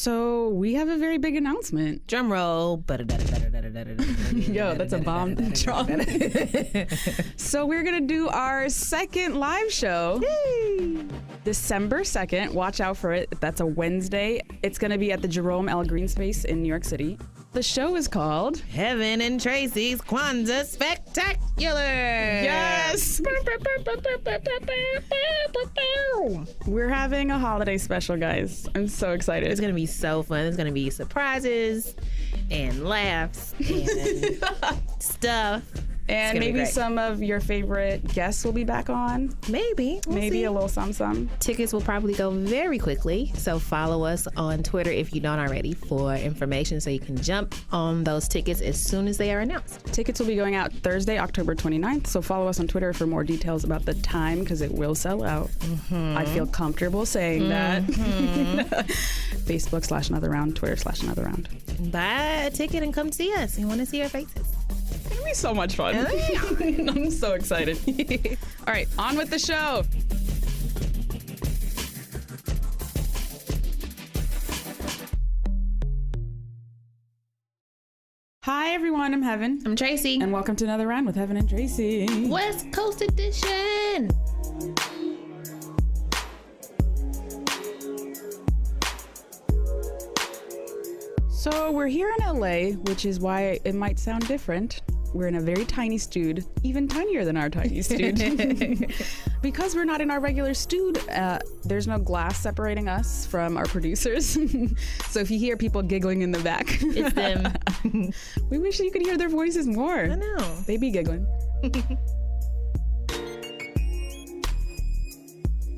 So we have a very big announcement. Drum roll. Yo, that's a bomb drum. So we're going to do our second live show. Yay! December 2nd. Watch out for it. That's a Wednesday. It's going to be at the Jerome L. Green Space in New York City. The show is called Heben and Tracy's Kwanzaa Spectacular. Yes! We're having a holiday special, guys. I'm so excited. It's going to be so fun. It's going to be surprises and laughs and stuff. And maybe some of your favorite guests will be back on. Maybe. Maybe see. A little some. Tickets will probably go very quickly. So follow us on Twitter if you don't already for information so you can jump on those tickets as soon as they are announced. Tickets will be going out Thursday, October 29th. So follow us on Twitter for more details about the time because it will sell out. Mm-hmm. I feel comfortable saying that. Facebook/Another Round, Twitter/Another Round. Buy a ticket and come see us. You want to see our faces. It's gonna be so much fun. I'm so excited. All right, on with the show. Hi everyone, I'm Heben. I'm Tracy. And welcome to Another Round with Heben and Tracy. West Coast edition. So we're here in LA, which is why it might sound different. We're in a very tiny studio, even tinier than our tiny studio. Because we're not in our regular studio, there's no glass separating us from our producers. So if you hear people giggling in the back, it's them. We wish you could hear their voices more. I know. They be giggling.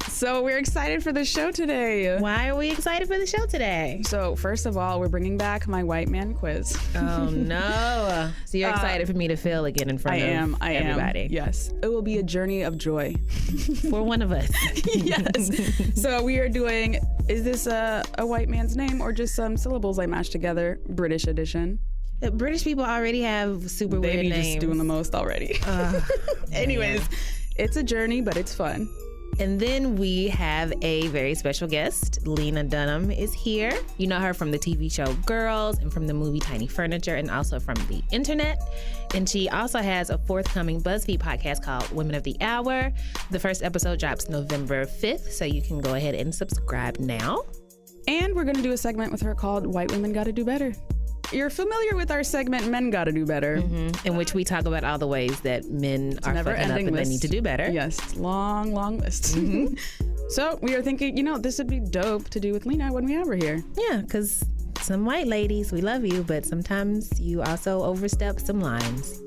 So we're excited for the show today. Why are we excited for the show today? So first of all, we're bringing back my white man quiz. Oh no. So you're excited for me to fail again in front of everybody. Yes. It will be a journey of joy. For one of us. Yes. So we are doing, is this a white man's name or just some syllables I mashed together? British edition. British people already have super weird names. They be just doing the most already. Anyways, it's a journey, but it's fun. And then we have a very special guest. Lena Dunham is here. You know her from the TV show Girls and from the movie Tiny Furniture and also from the internet. And she also has a forthcoming BuzzFeed podcast called Women of the Hour. The first episode drops November 5th, so you can go ahead and subscribe now. And we're going to do a segment with her called White Women Gotta Do Better. You're familiar with our segment, Men Gotta Do Better. Mm-hmm. In which we talk about all the ways that men are fucking up and they need to do better. Yes, long list. Mm-hmm. So we are thinking, this would be dope to do with Lena when we have her here. Yeah, because some white ladies, we love you, but sometimes you also overstep some lines.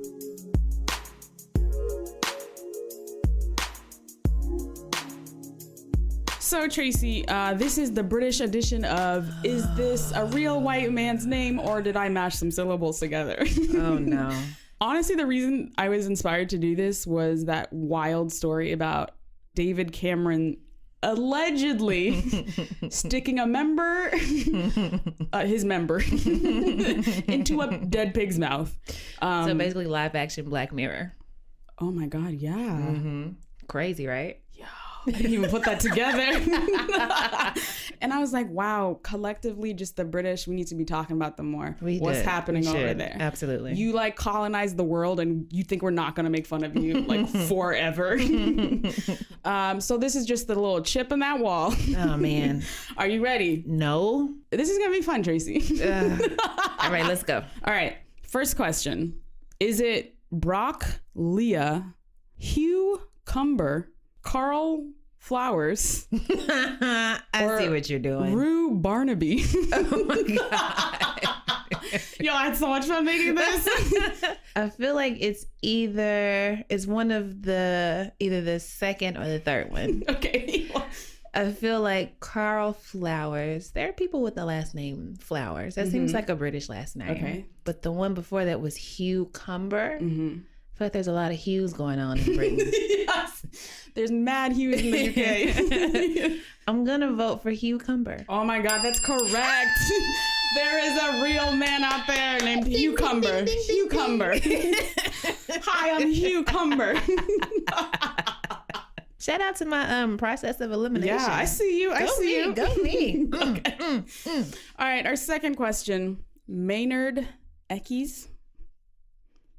So Tracy, this is the British edition of, is this a real white man's name or did I mash some syllables together? Oh no. Honestly, the reason I was inspired to do this was that wild story about David Cameron allegedly sticking a member, his member, into a dead pig's mouth. So basically live action Black Mirror. Oh my God, yeah. Mm-hmm. Crazy, right? I didn't even put that together. And I was like, wow, collectively, just the British, we need to be talking about them more. What's happening over there? Absolutely. You colonize the world and you think we're not going to make fun of you forever. So this is just the little chip in that wall. Oh, man. Are you ready? No. This is going to be fun, Tracy. All right, let's go. All right. First question. Is it Brock, Leah, Hugh Cumber, Carl Flowers, I see what you're doing, Rue Barnaby? Oh my God. Yo, I had so much fun making this. I feel like it's one of either the second or the third one. Okay. I feel like Carl Flowers. There are people with the last name Flowers. That seems like a British last name. Okay. But the one before that was Hugh Cumber. Mm-hmm. I feel like there's a lot of Hughs going on in Britain. Yes. There's mad Hughs in the UK. I'm going to vote for Hugh Cumber. Oh my God, that's correct. There is a real man out there named Hugh Cumber. Hugh Cumber. Hi, I'm Hugh Cumber. Shout out to my process of elimination. Yeah, I see you. I see you. Go me. Okay. All right, our second question. Maynard Eckes,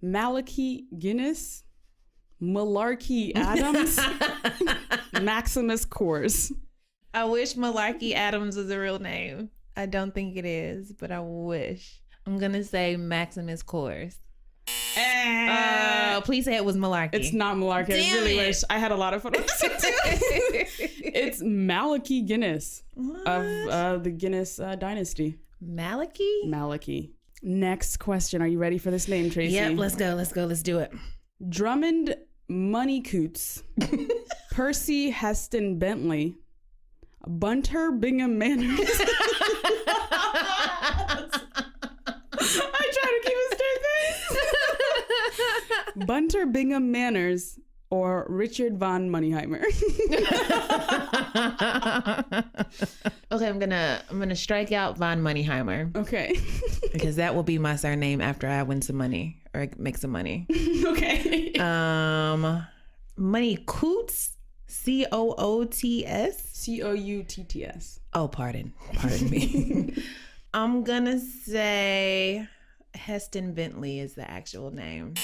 Malachi Guinness, Malarkey Adams, Maximus Coors. I wish Malarkey Adams was a real name. I don't think it is, but I wish. I'm going to say Maximus Coors. Please say it was Malarkey. It's not Malarkey. I really wish. I had a lot of fun with this too. It's Malachi Guinness of the Guinness dynasty. Malachi? Next question. Are you ready for this name, Tracy? Yep, let's go. Let's do it. Drummond Moneykoots, Percy Heston Bentley, Bunter Bingham Manners. I try to keep a straight face. Bunter Bingham Manners or Richard von Moneyheimer. Okay, I'm gonna strike out von Moneyheimer. Okay. Because that will be my surname after I win some money or make some money. Okay. Moneykoots, Coots. Coutts. Oh, pardon me. I'm gonna say Heston Bentley is the actual name.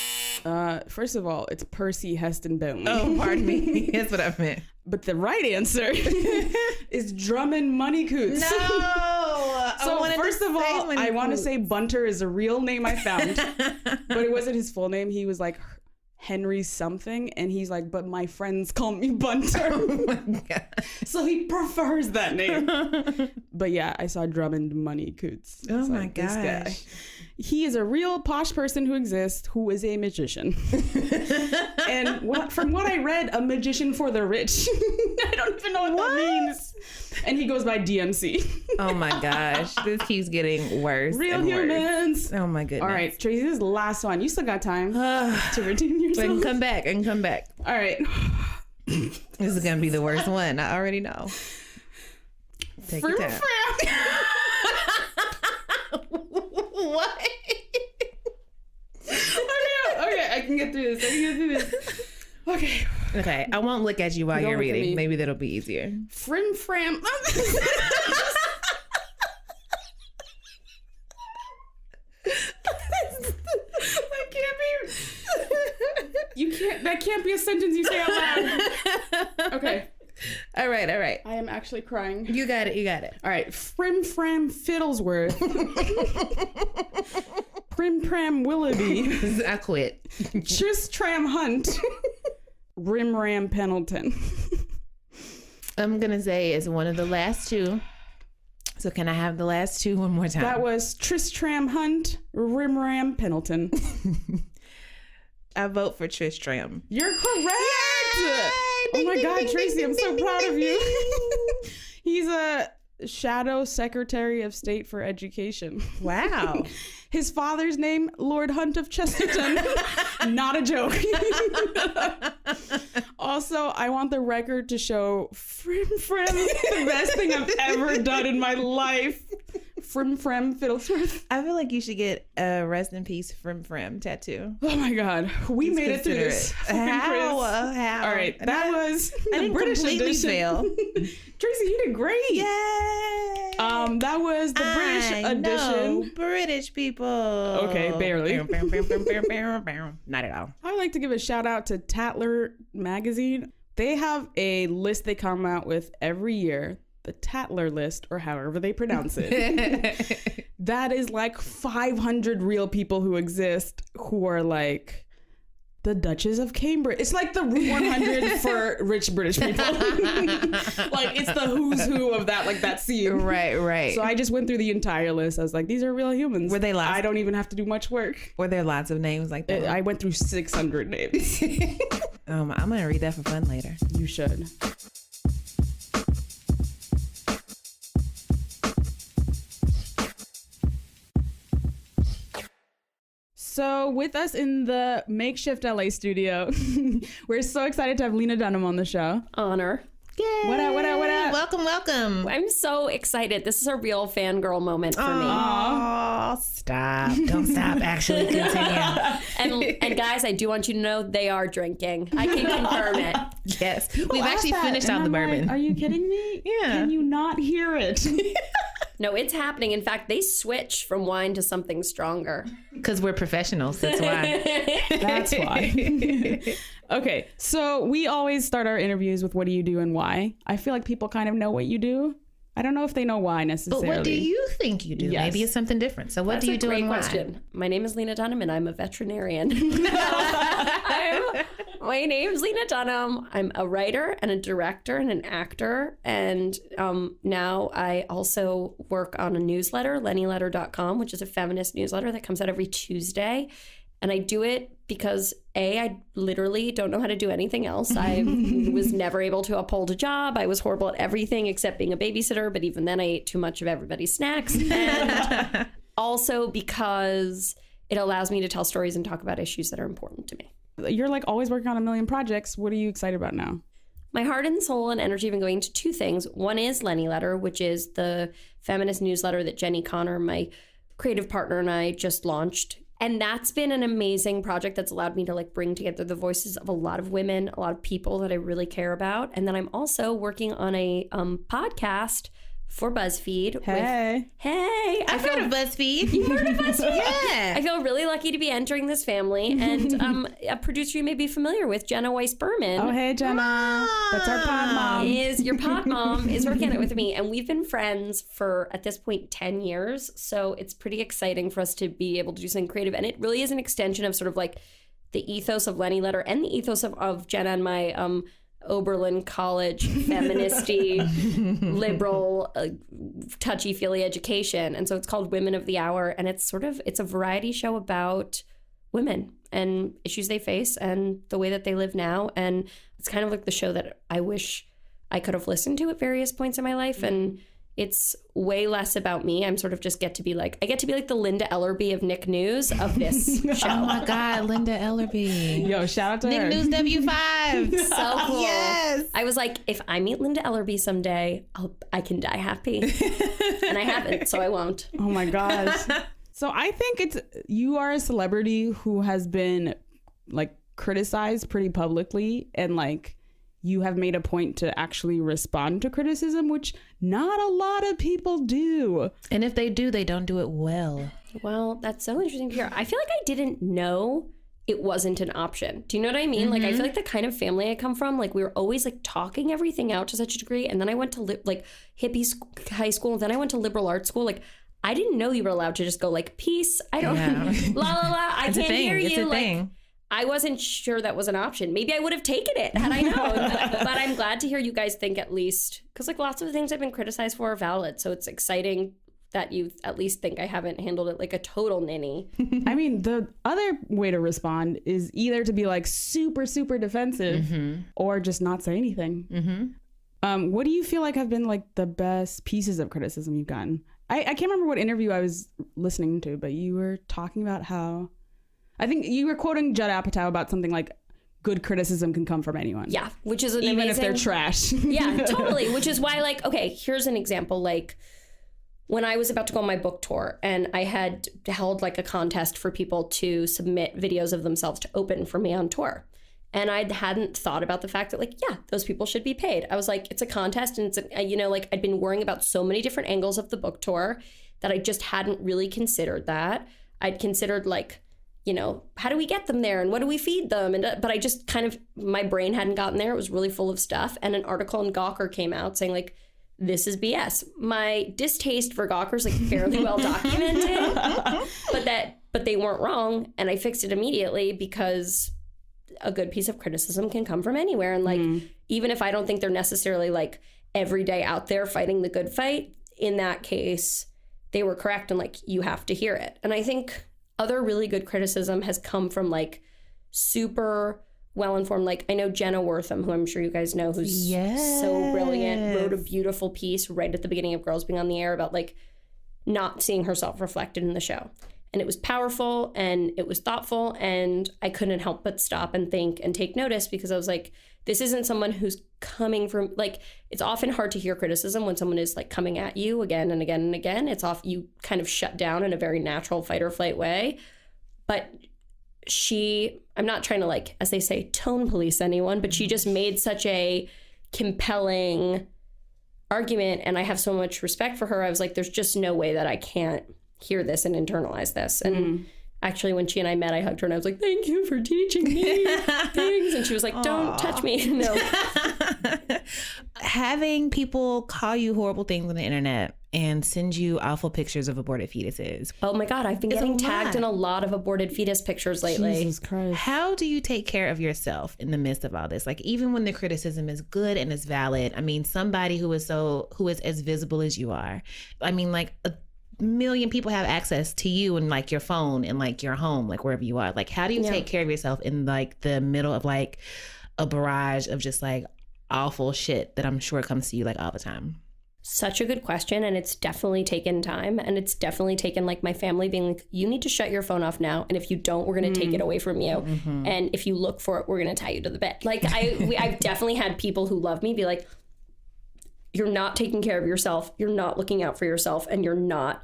First of all, it's Percy Heston Bentley. Oh, pardon me. That's what I meant. But the right answer is Drummond Moneykoots. No. So first of all, I want to say Bunter is a real name I found, but it wasn't his full name. He was like Henry something, and he's like, but my friends call me Bunter. Oh my God. So he prefers that name. But yeah, I saw Drummond Moneykoots. Oh my gosh. He is a real posh person who exists, who is a magician. And from what I read, a magician for the rich. I don't even know what that means. And he goes by DMC. Oh my gosh. This keeps getting worse. Real humans. Oh my goodness. All right, Tracy, this is the last one. You still got time to redeem yourself. I can come back. All right. This is going to be the worst one. I already know. Take your time. What? Okay, I can get through this. Okay, I won't look at you while you're reading. Maybe that'll be easier. Frimfram. That can't be a sentence you say out loud. Okay. All right. I am actually crying. You got it. All right. Frimfram Fittlesworth. Primpram Willoughby. I quit. Tristram Hunt. Rimram Pendleton. I'm going to say it's one of the last two. So can I have the last two one more time? That was Tristram Hunt, Rimram Pendleton. I vote for Tristram. You're correct. Yay! Oh my God, Tracy, I'm so proud of you. He's a Shadow Secretary of State for Education. Wow. His father's name, Lord Hunt of Chesterton. Not a joke. Also, I want the record to show Frimfram, the best thing I've ever done in my life. Frimfram Fittlesworth. I feel like you should get a rest in peace Frimfram tattoo. Oh my God. We Just made it through this. How? All right. That was I the British completely edition. fail. Tracy, you did great. Yay! That was the British edition. Know British people. Okay, barely. Not at all. I would like to give a shout out to Tatler magazine. They have a list they come out with every year, the Tatler list, or however they pronounce it. That is like 500 real people who exist who are like the Duchess of Cambridge. It's like the Route 100 for rich British people. Like it's the who's who of that, like that scene. Right. So I just went through the entire list. I was like, these are real humans. Were they lots? I don't even have to do much work. Were there lots of names like that? I went through 600 names. I'm gonna read that for fun later. You should. So with us in the makeshift LA studio, we're so excited to have Lena Dunham on the show. Honor. Yay. What up? Welcome. I'm so excited. This is a real fangirl moment for me. Oh, stop. Don't stop. Actually, continue. And guys, I do want you to know they are drinking. I can confirm it. Yes. People We've ask actually that, finished and out the I'm bourbon. Like, are you kidding me? Yeah. Can you not hear it? No, it's happening. In fact, they switch from wine to something stronger. Because we're professionals. That's why. That's why. Okay, so we always start our interviews with what do you do and why. I feel like people kind of know what you do. I don't know if they know why necessarily. But what do you think you do? Yes. Maybe it's something different. So what That's do you do a great and why? question. My name is Lena Dunham, and I'm a veterinarian. My name's Lena Dunham. I'm a writer and a director and an actor. And now I also work on a newsletter, lennyletter.com, which is a feminist newsletter that comes out every Tuesday. And I do it because I literally don't know how to do anything else. I was never able to uphold a job. I was horrible at everything except being a babysitter. But even then I ate too much of everybody's snacks. And also because it allows me to tell stories and talk about issues that are important to me. You're like always working on a million projects. What are you excited about now? My heart and soul and energy have been going to two things. One is Lenny Letter, which is the feminist newsletter that Jenny Connor, my creative partner, and I just launched. And that's been an amazing project that's allowed me to like bring together the voices of a lot of women, a lot of people that I really care about. And then I'm also working on a podcast for BuzzFeed. Hey. I've heard of BuzzFeed. You heard of BuzzFeed? Yeah. I feel really lucky to be entering this family. And a producer you may be familiar with, Jenna Weiss-Berman. Oh, hey, Jenna. That's our pod mom. Your pod mom is working on it with me, and we've been friends for at this point 10 years, so it's pretty exciting for us to be able to do something creative. And it really is an extension of sort of like the ethos of Lenny Letter and the ethos of Jenna and my Oberlin College feministy liberal touchy-feely education. And so it's called Women of the Hour, and it's a variety show about women and issues they face and the way that they live now. And it's kind of like the show that I wish I could have listened to at various points in my life. And it's way less about me. I'm sort of just I get to be like the Linda Ellerby of Nick News of this show. Oh my God, Linda Ellerby. Yo, shout out to Nick her. News W5. So cool. Yes. I was like, if I meet Linda Ellerby someday, I can die happy. And I haven't, so I won't. Oh my gosh. So I think you are a celebrity who has been like criticized pretty publicly, and like you have made a point to actually respond to criticism, which not a lot of people do. And if they do, they don't do it well. Well, that's so interesting to hear. I feel like I didn't know it wasn't an option. Do you know what I mean? Like, I feel like the kind of family I come from, like, we were always like talking everything out to such a degree. And then I went to hippie high school. And then I went to liberal arts school. Like, I didn't know you were allowed to just go like, peace. I don't, la la la. I can't hear you. It's a thing. I wasn't sure that was an option. Maybe I would have taken it had I known. But I'm glad to hear you guys think at least, because like lots of the things I've been criticized for are valid. So it's exciting that you at least think I haven't handled it like a total ninny. I mean, the other way to respond is either to be like super, super defensive or just not say anything. What do you feel like have been like the best pieces of criticism you've gotten? I can't remember what interview I was listening to, but you were talking about how, I think you were quoting Judd Apatow about something like good criticism can come from anyone. Yeah, which is an even amazing... if they're trash. Yeah, totally. Which is why, like, okay, here's an example. Like, when I was about to go on my book tour and I had held like a contest for people to submit videos of themselves to open for me on tour. And I hadn't thought about the fact that, like, yeah, those people should be paid. I was like, it's a contest, and it's, like, I'd been worrying about so many different angles of the book tour that I just hadn't really considered that. I'd considered, like, how do we get them there and what do we feed them? But I just kind of, my brain hadn't gotten there. It was really full of stuff. And an article in Gawker came out saying, like, this is BS. My distaste for Gawker is like fairly well documented, but they weren't wrong. And I fixed it immediately because a good piece of criticism can come from anywhere. And like, even if I don't think they're necessarily like every day out there fighting the good fight, in that case, they were correct. And like, you have to hear it. And I think other really good criticism has come from like super well-informed, like I know Jenna Wortham, who I'm sure you guys know, who's so brilliant, wrote a beautiful piece right at the beginning of Girls Being on the Air about like not seeing herself reflected in the show. And it was powerful and it was thoughtful, and I couldn't help but stop and think and take notice, because I was like, this isn't someone who's coming from, like, it's often hard to hear criticism when someone is like coming at you again and again and again. It's off, you kind of shut down in a very natural fight or flight way. But I'm not trying to, like, as they say, tone police anyone, but she just made such a compelling argument, and I have so much respect for her. I was like, there's just no way that I can't hear this and internalize this. And actually, when she and I met, I hugged her and I was like, thank you for teaching me things. And she was like, don't touch me. No. Having people call you horrible things on the internet and send you awful pictures of aborted fetuses. Oh my God, I've been getting tagged in a lot of aborted fetus pictures lately. Jesus Christ. How do you take care of yourself in the midst of all this? Like, even when the criticism is good and is valid, I mean, somebody who is as visible as you are, I mean, like, a million people have access to you and like your phone and like your home, like wherever you are. Like, how do you take care of yourself in like the middle of like a barrage of just like awful shit that I'm sure comes to you like all the time? Such a good question. And it's definitely taken time. And it's definitely taken like my family being like, you need to shut your phone off now. And if you don't, we're going to take it away from you. And if you look for it, we're going to tie you to the bed. Like I've definitely had people who love me be like, you're not taking care of yourself. You're not looking out for yourself, and you're not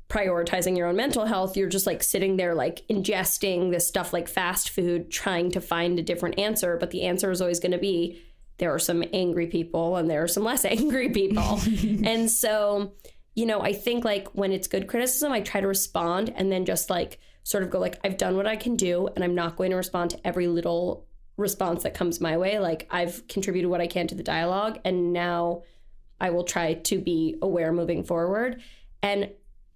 prioritizing your own mental health. You're just like sitting there, like ingesting this stuff like fast food, trying to find a different answer. But the answer is always going to be, there are some angry people and there are some less angry people. And so, you know, I think like when it's good criticism, I try to respond and then just like sort of go like, I've done what I can do, and I'm not going to respond to every little response that comes my way. Like, I've contributed what I can to the dialogue, and now I will try to be aware moving forward. And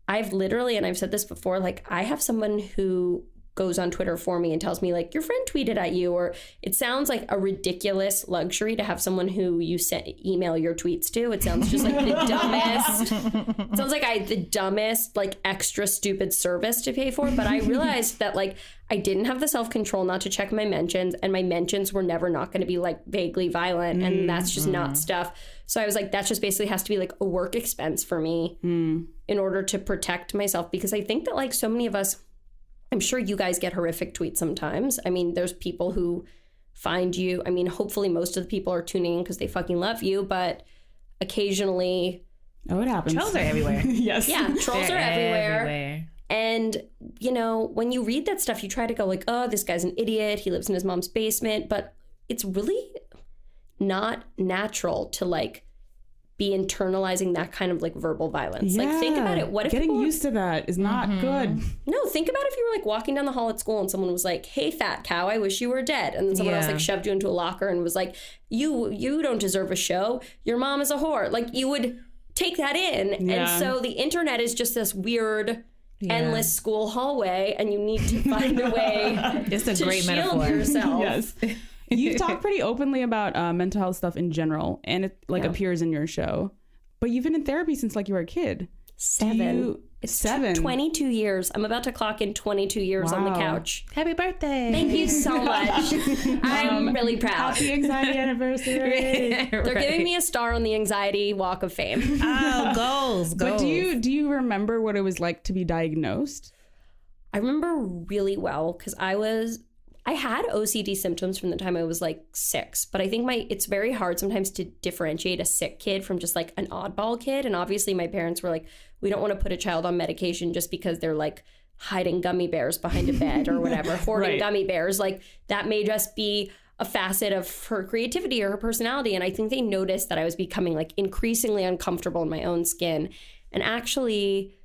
I've literally, and I've said this before, like, I have someone who goes on Twitter for me and tells me like, your friend tweeted at you, or it sounds like a ridiculous luxury to have someone who you email your tweets to. It sounds just like the dumbest. It sounds like the dumbest, like extra stupid service to pay for. But I realized that like I didn't have the self-control not to check my mentions, and my mentions were never not going to be like vaguely violent, and that's just not stuff. So I was like, that just basically has to be like a work expense for me in order to protect myself, because I think that like so many of us, I'm sure you guys get horrific tweets sometimes. I mean, there's people who find you. I mean, hopefully most of the people are tuning in because they fucking love you, but occasionally... Oh, it happens. Trolls are everywhere. Yes. Yeah, trolls They're are everywhere. everywhere. And, you know, when you read that stuff, you try to go like, oh, this guy's an idiot. He lives in his mom's basement. But it's really not natural to like be internalizing that kind of like verbal violence. Yeah. Like, think about it. What if getting used to that is not good? No, think about if you were like walking down the hall at school and someone was like, hey, fat cow, I wish you were dead. And then someone else like shoved you into a locker and was like, you don't deserve a show. Your mom is a whore. Like, you would take that in. Yeah. And so the internet is just this weird, endless school hallway, and you need to find a way It's a to great shield metaphor. yourself. Yes. You talk pretty openly about mental health stuff in general, and it like appears in your show. But you've been in therapy since like you were a kid. 7. It's 7. 22 years. I'm about to clock in 22 years on the couch. Happy birthday. Thank you so much. I'm really proud. Happy anxiety anniversary. They're giving me a star on the anxiety walk of fame. Oh, goals. But do you remember what it was like to be diagnosed? I remember really well because I had OCD symptoms from the time I was like 6, but I think it's very hard sometimes to differentiate a sick kid from just like an oddball kid. And obviously my parents were like, we don't want to put a child on medication just because they're like hiding gummy bears behind a bed or whatever, hoarding gummy bears. Like, that may just be a facet of her creativity or her personality. And I think they noticed that I was becoming like increasingly uncomfortable in my own skin. And actually,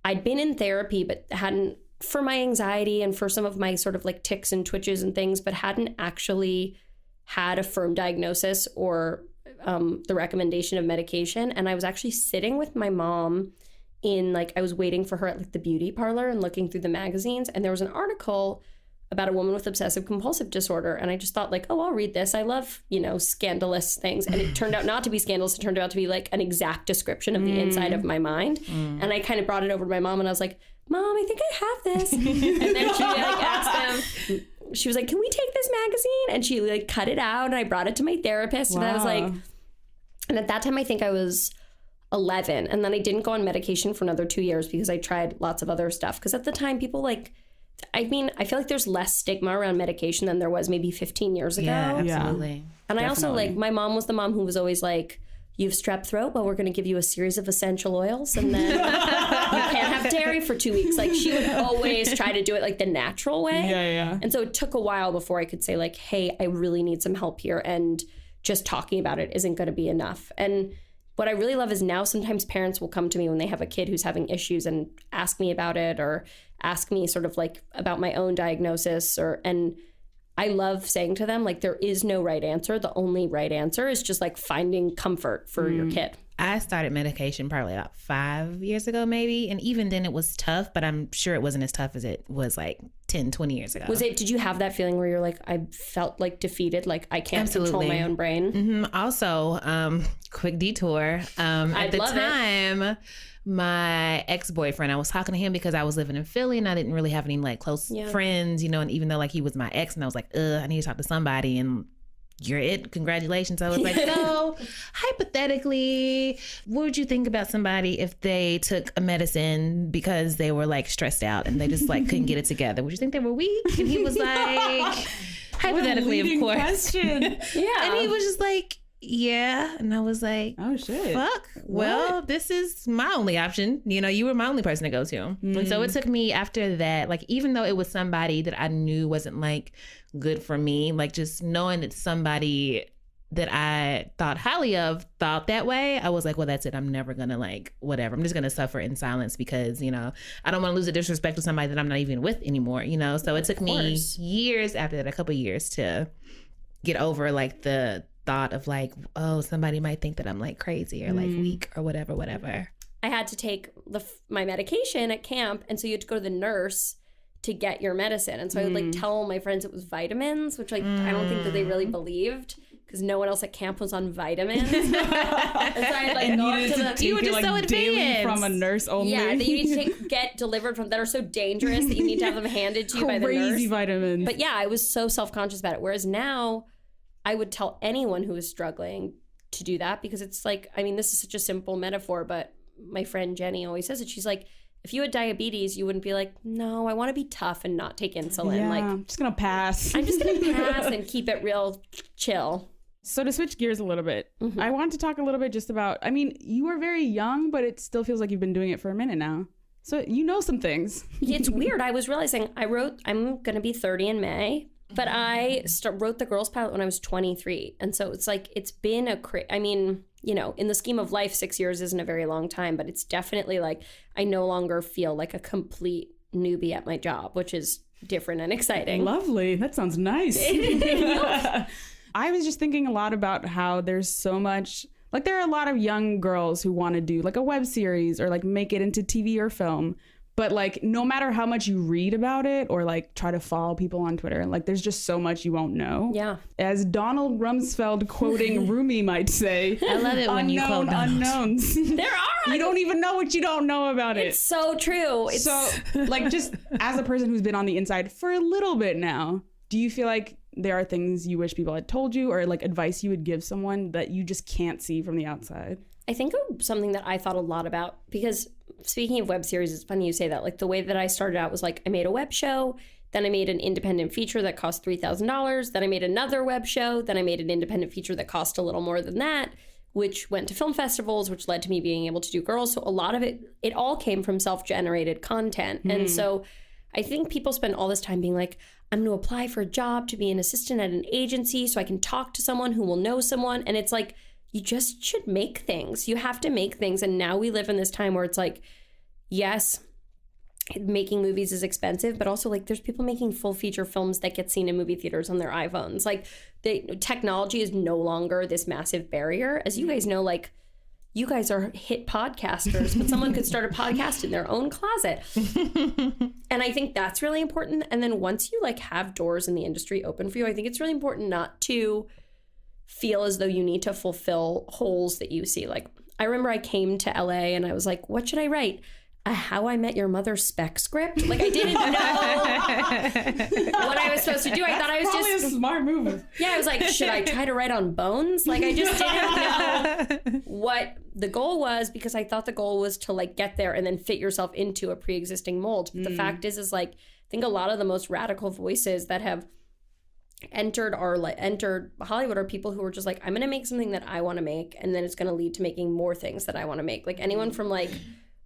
I'd been in therapy, but hadn't, for my anxiety and for some of my sort of like tics and twitches and things, but hadn't actually had a firm diagnosis or the recommendation of medication. And I was actually sitting with my mom I was waiting for her at like the beauty parlor and looking through the magazines. And there was an article about a woman with obsessive compulsive disorder. And I just thought like, oh, I'll read this. I love, scandalous things. And it turned out not to be scandalous. It turned out to be like an exact description of the inside of my mind. And I kind of brought it over to my mom and I was like, Mom, I think I have this. And then she like asked them, she was like, can we take this magazine? And she like cut it out and I brought it to my therapist. Wow. And I was like, and at that time, I think I was 11. And then I didn't go on medication for another 2 years because I tried lots of other stuff. Because at the time, people like, I mean, I feel like there's less stigma around medication than there was maybe 15 years ago. Yeah, absolutely. Yeah. And I also Definitely. like, my mom was the mom who was always like, you have strep throat, well, we're going to give you a series of essential oils and then you can't have dairy for 2 weeks. Like she would always try to do it like the natural way. Yeah. And so it took a while before I could say like, hey, I really need some help here. And just talking about it isn't going to be enough. And what I really love is now sometimes parents will come to me when they have a kid who's having issues and ask me about it or ask me sort of like about my own diagnosis and I love saying to them, like, there is no right answer. The only right answer is just like finding comfort for your kid. I started medication probably about 5 years ago, maybe. And even then it was tough, but I'm sure it wasn't as tough as it was like 10, 20 years ago. Did you have that feeling where you're like, I felt like defeated, like I can't control my own brain? Also, quick detour. At the time, my ex-boyfriend, I was talking to him because I was living in Philly and I didn't really have any like close friends, and even though like he was my ex and I was like, I need to talk to somebody, and you're it. Congratulations. I was like, so hypothetically, what would you think about somebody if they took a medicine because they were like stressed out and they just like couldn't get it together? Would you think they were weak? And he was like, hypothetically, of course. Question. Yeah. And he was just like, yeah. And I was like, Oh shit. fuck. Well, this is my only option. You were my only person to go to. And so it took me after that, like, even though it was somebody that I knew wasn't like good for me, like just knowing that somebody that I thought highly of thought that way, I was like, well, that's it. I'm never gonna like, whatever. I'm just gonna suffer in silence because, I don't want to lose the disrespect to somebody that I'm not even with anymore, So it took me years after that, a couple years to get over like the thought of like, oh, somebody might think that I'm like crazy or like weak or whatever. I had to take my medication at camp, and so you had to go to the nurse to get your medicine. And so I would like tell my friends it was vitamins, which like I don't think that they really believed because no one else at camp was on vitamins. And so I'd like go up to You were just like, so daily advanced. from a nurse only. Yeah, that you need to get delivered from that are so dangerous that you need to have them handed to you by the nurse. Crazy vitamins. But yeah, I was so self-conscious about it. Whereas now I would tell anyone who was struggling to do that because it's like, I mean, this is such a simple metaphor, but my friend Jenny always says it. She's like, if you had diabetes, you wouldn't be like, no, I want to be tough and not take insulin. Yeah, Like, I'm just gonna pass. I'm just going to pass and keep it real chill. So to switch gears a little bit, I want to talk a little bit just about, I mean, you were very young, but it still feels like you've been doing it for a minute now. So you know some things. It's weird. I was realizing I'm going to be 30 in May, but I wrote the Girls Pilot when I was 23. And so it's like, it's been I mean, in the scheme of life, 6 years isn't a very long time, but it's definitely like, I no longer feel like a complete newbie at my job, which is different and exciting. Lovely. That sounds nice. I was just thinking a lot about how there's so much, like there are a lot of young girls who want to do like a web series or like make it into TV or film. But like, no matter how much you read about it or like try to follow people on Twitter, like there's just so much you won't know. Yeah. As Donald Rumsfeld quoting Rumi might say, I love it when you quote Donald. unknowns. There are. You don't even know what you don't know about it. It's so true. So like, just as a person who's been on the inside for a little bit now, do you feel like there are things you wish people had told you or like advice you would give someone that you just can't see from the outside? I think something that I thought a lot about, because speaking of web series, it's funny you say that. Like the way that I started out was like I made a web show, then I made an independent feature that cost $3,000, then I made another web show, then I made an independent feature that cost a little more than that, which went to film festivals, which led to me being able to do Girls. So a lot of it all came from self-generated content. And so I think people spend all this time being like, I'm going to apply for a job to be an assistant at an agency so I can talk to someone who will know someone. And it's like, you just should make things. You have to make things. And now we live in this time where it's like, yes, making movies is expensive, but also like there's people making full feature films that get seen in movie theaters on their iPhones. Like technology is no longer this massive barrier. As you guys know, like you guys are hit podcasters, but someone could start a podcast in their own closet. And I think that's really important. And then once you like have doors in the industry open for you, I think it's really important not to feel as though you need to fulfill holes that you see. Like I remember I came to LA and I was like, what should I write? a How I Met Your Mother spec script. Like, I didn't know what I was supposed to do. I thought I was Probably just a smart move. Yeah, I was like, should I try to write on bones? Like, I just didn't know what the goal was, because I thought the goal was to like get there and then fit yourself into a pre-existing mold. But the fact is like, I think a lot of the most radical voices that have entered Hollywood are people who are just like, I'm going to make something that I want to make, and then it's going to lead to making more things that I want to make. Like anyone from like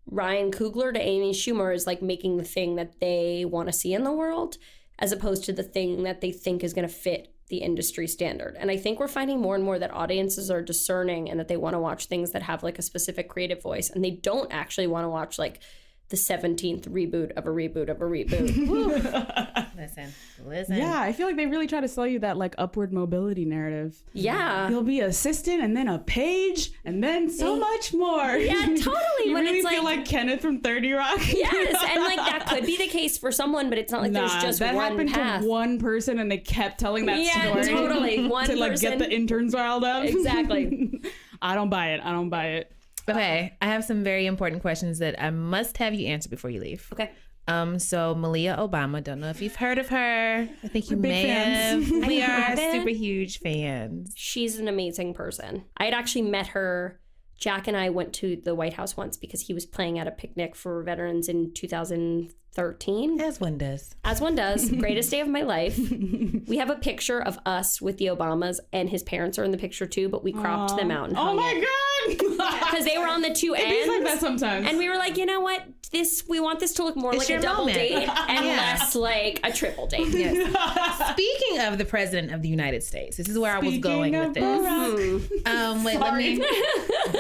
Ryan Coogler to Amy Schumer is like making the thing that they want to see in the world, as opposed to the thing that they think is going to fit the industry standard. And I think we're finding more and more that audiences are discerning, and that they want to watch things that have like a specific creative voice, and they don't actually want to watch like the 17th reboot of a reboot of a reboot. Listen. Yeah, I feel like they really try to sell you that like upward mobility narrative. Yeah. You'll be assistant and then a page and then so much more. Yeah, totally. You When really it's feel like Kenneth from 30 Rock. Yes, and like that could be the case for someone, but it's not like there's just that one happened path. to one person and they kept telling that story. Totally. One to like person. get the interns riled up. Exactly. I don't buy it. Okay, I have some very important questions that I must have you answer before you leave. Okay. So Malia Obama, don't know if you've heard of her. I think you We're big may fans. have. We are haven't. super huge fans. She's an amazing person. I had actually met her. Jack and I went to the White House once because he was playing at a picnic for veterans in 2013. As one does. As one does. Greatest day of my life. We have a picture of us with the Obamas, and his parents are in the picture too, but we cropped them out and hung my god! because they were on the two ends. It's like that sometimes. And we were like, you know what? We want this to look more like a your double moment. date and less like a triple date. Speaking of the president of the United States, this is where I was going with this. Let me.